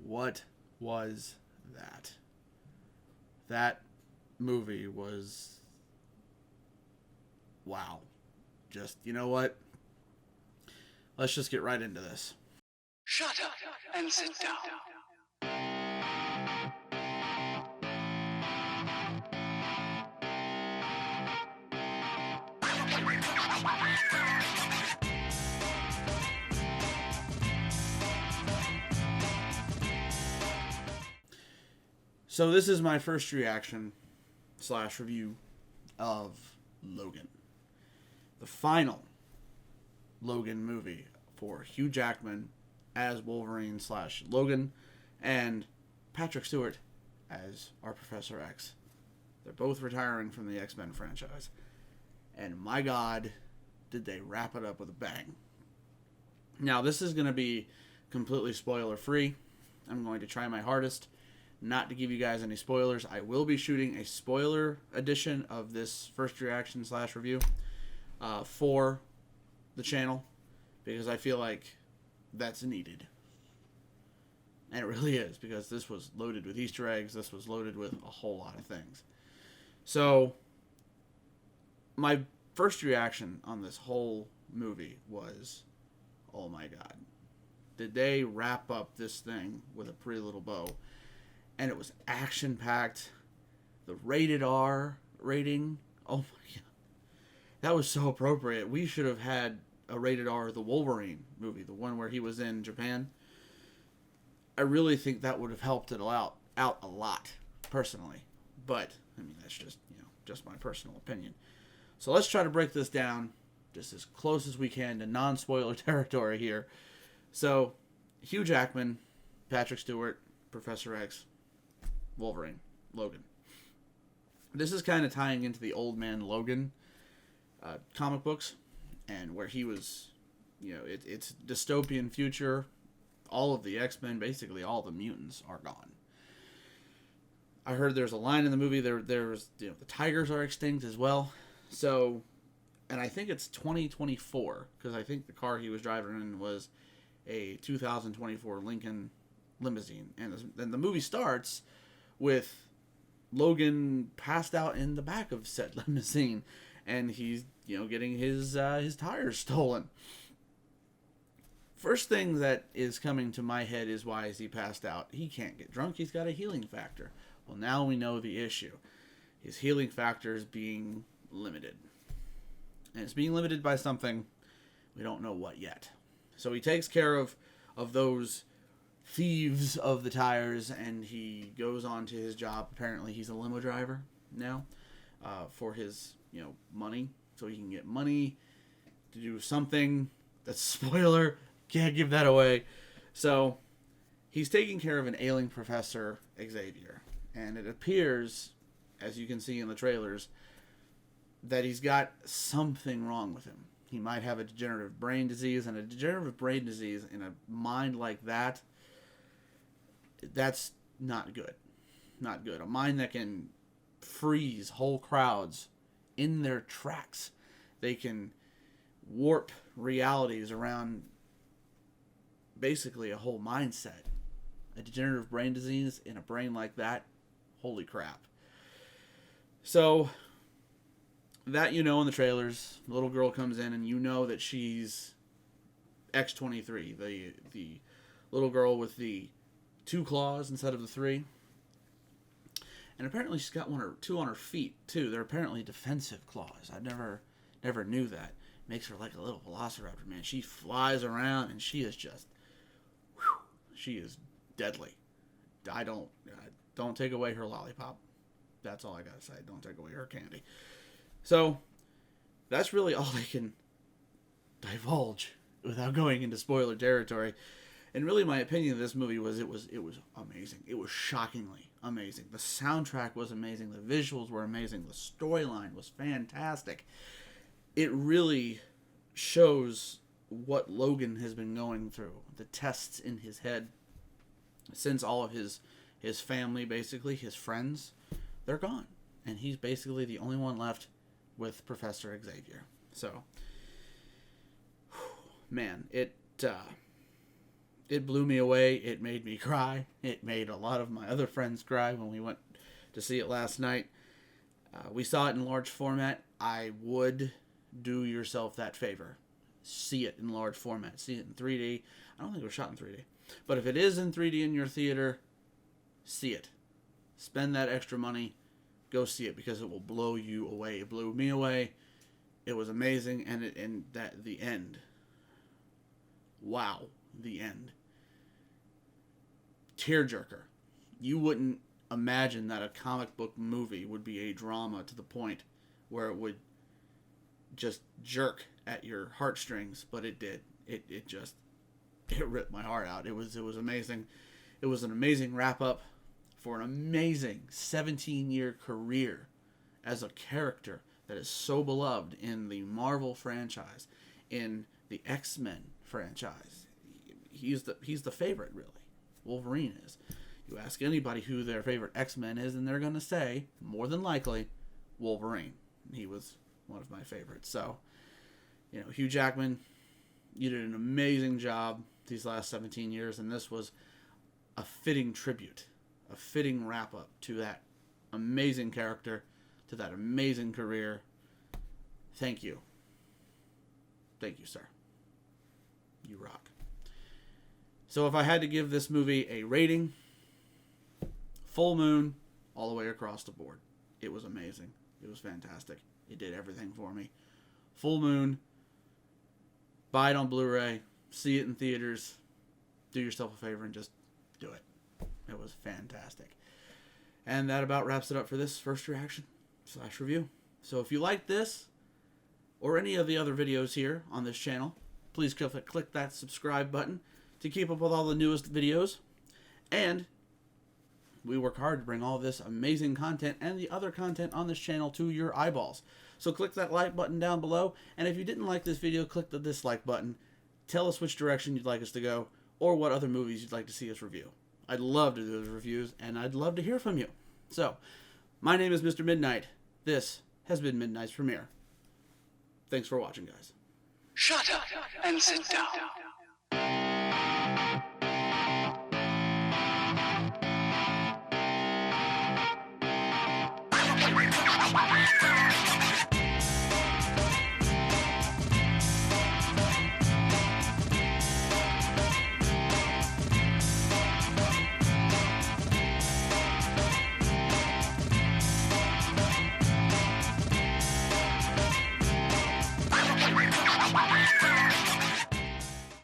What was that? That movie was... wow. Just, you know what? Let's just get right into this. Shut up and sit down. So this is my first reaction / review of Logan. The final Logan movie for Hugh Jackman as Wolverine / Logan and Patrick Stewart as our Professor X. They're both retiring from the X-Men franchise. And my God, did they wrap it up with a bang. Now, this is going to be completely spoiler-free. I'm going to try my hardest not to give you guys any spoilers. I will be shooting a spoiler edition of this first reaction / review for the channel because I feel like that's needed. And it really is, because this was loaded with Easter eggs. This was loaded with a whole lot of things. So, my first reaction on this whole movie was, oh my God. Did they wrap up this thing with a pretty little bow? And it was action-packed. The rated R rating, oh my God. That was so appropriate. We should have had a rated R The Wolverine movie, the one where he was in Japan. I really think that would have helped it out a lot, personally. But, I mean, that's just, just my personal opinion. So let's try to break this down just as close as we can to non-spoiler territory here. So, Hugh Jackman, Patrick Stewart, Professor X, Wolverine, Logan. This is kind of tying into the Old Man Logan comic books, and where he was, it's dystopian future. All of the X-Men, basically all the mutants, are gone. I heard there's a line in the movie, there's the tigers are extinct as well. So, and I think it's 2024, because I think the car he was driving in was a 2024 Lincoln limousine. And then the movie starts with Logan passed out in the back of said limousine, and he's, getting his tires stolen. First thing that is coming to my head is, why is he passed out? He can't get drunk. He's got a healing factor. Well, now we know the issue. His healing factor is being limited. And it's being limited by something we don't know what yet. So he takes care of those thieves of the tires, and he goes on to his job. Apparently he's a limo driver now for his money. So he can get money to do something. That's a spoiler. Can't give that away. So he's taking care of an ailing Professor Xavier. And it appears, as you can see in the trailers, that he's got something wrong with him. He might have a degenerative brain disease, and a degenerative brain disease in a mind like that, that's not good. Not good. A mind that can freeze whole crowds in their tracks. They can warp realities around basically a whole mindset. A degenerative brain disease in a brain like that, holy crap. So, that in the trailers, the little girl comes in and that she's X-23, the little girl with the 2 claws instead of the 3. And apparently she's got 1 or 2 on her feet, too. They're apparently defensive claws. I never knew that. Makes her like a little velociraptor, man. She flies around, and she is just, she is deadly. Don't take away her lollipop. That's all I gotta say. Don't take away her candy. So, that's really all I can divulge without going into spoiler territory. And really, my opinion of this movie was it was amazing. It was shockingly amazing. The soundtrack was amazing. The visuals were amazing. The storyline was fantastic. It really shows what Logan has been going through. The tests in his head, since all of his family, basically, his friends, they're gone. And he's basically the only one left with Professor Xavier. So, man, It blew me away. It made me cry. It made a lot of my other friends cry when we went to see it last night. We saw it in large format. I would do yourself that favor. See it in large format. See it in 3D. I don't think it was shot in 3D. But if it is in 3D in your theater, see it. Spend that extra money. Go see it because it will blow you away. It blew me away. It was amazing. And the end. Wow. The end. Tearjerker. You wouldn't imagine that a comic book movie would be a drama to the point where it would just jerk at your heartstrings, but it did. It ripped my heart out. It was amazing. It was an amazing wrap up for an amazing 17-year career as a character that is so beloved in the Marvel franchise, in the X-Men franchise. He's the favorite, really. Wolverine is. You ask anybody who their favorite X-Men is, and they're going to say, more than likely, Wolverine. He was one of my favorites. So, Hugh Jackman, you did an amazing job these last 17 years, and this was a fitting tribute, a fitting wrap-up to that amazing character, to that amazing career. Thank you. Thank you, sir. You rock. So if I had to give this movie a rating, full moon all the way across the board. It was amazing. It was fantastic. It did everything for me. Full moon. Buy it on Blu-ray. See it in theaters. Do yourself a favor and just do it. It was fantastic. And that about wraps it up for this first reaction / review. So if you like this or any of the other videos here on this channel, please click that subscribe button to keep up with all the newest videos. And we work hard to bring all this amazing content and the other content on this channel to your eyeballs. So click that like button down below. And if you didn't like this video, click the dislike button. Tell us which direction you'd like us to go or what other movies you'd like to see us review. I'd love to do those reviews, and I'd love to hear from you. So, my name is Mr. Midnight. This has been Midnight's Premiere. Thanks for watching, guys. Shut up and sit down.